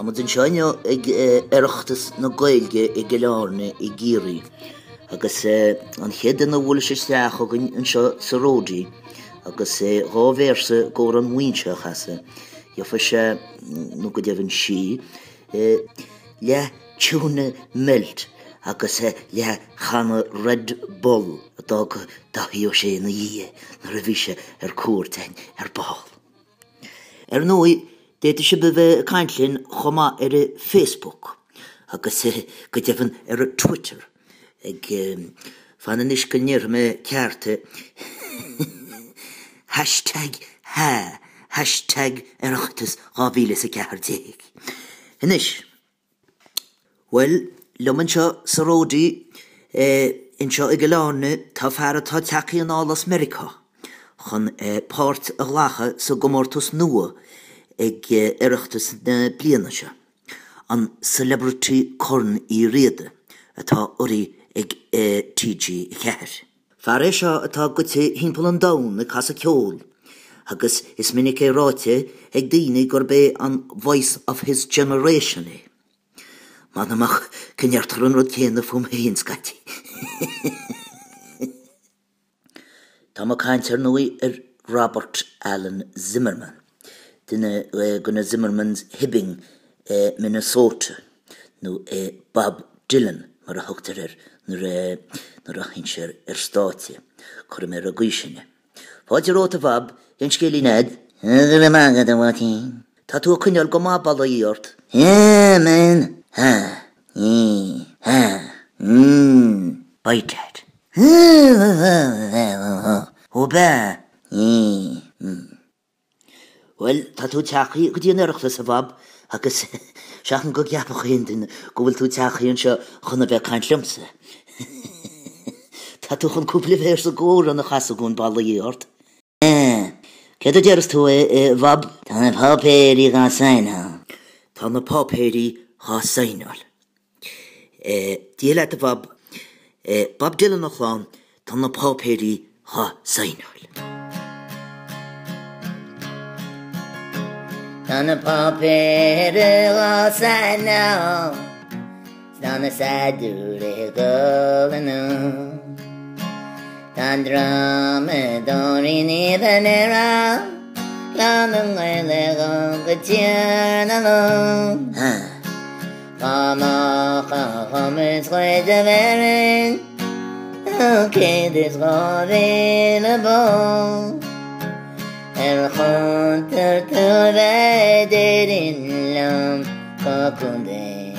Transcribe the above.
Tá an seine ag iireachtas na Gaeilge i gCeilárne i Géirí, agus an chéad na bhfuil sé steach agan an seo sa ródí, agus rábhéirse gór an muoinse chasa. Fa sé nó go deimhann si le túna milt agus le chana Red Bull atá go dathío sé na dhé nar a bhí sé ar cuairtein ar ball. Nui déidir sé bheith caintlinn chomá ar Facebook agus go deimhann ar Twitter ag fanna níos go níor me cearta hashtag iireachtas 2014. Inis, well, lumann seo sa ródí in seo i gCeilárne tá fear atá teachaí an álas Merica chun páirt a ghlacha sa gomórtas nua ag iireachtas na bliana se. An celebrity corn í riada atá urí ag TG i ceair. Fear é seo atá gote himpeall an domhan na casa ceol, agus is minic é ráite ag daoine gur bé an voice of his generation é. Man amach cinneartar an rud chéanna fum héin scati. Tá má caintear nui ar Robert Allen Zimmerman, duine gona Zimmerman's Hibbing Minnesota, nó Bob Dylan mar a thugtar nar a hinsear ar státe, chur mé a gcuisine. Fáidir róta Bob, yn sgili ned. Ydw i'n magad yn wati. Ta tu cynnal go ma bala I ort. Man. Baited. O ba. Wel, ta tu tachi, gyd i'n erachtas y Bob, agus siachan go giapach hyn dyn, gwyl tu tachi yn sio chwna fe cain llymsa. Ta tu chwn cwbli fers o gór yn y chasag o'n bala I ort. Cedd o diaras tu Bob? Ta na poperi ga sainal. Ta na poperi ga sainal. Diel at Bob. Bob Dylan o chlán. Ta na poperi ga sainal. Ta na poperi ga sainal. Ta na sadure golanu. Tan drama dorin I venera, lanang ay legang katianalo. Kama kakamis ko'y daverin, okay this gorin abo. Erkon tertuve dedin lam kakunde.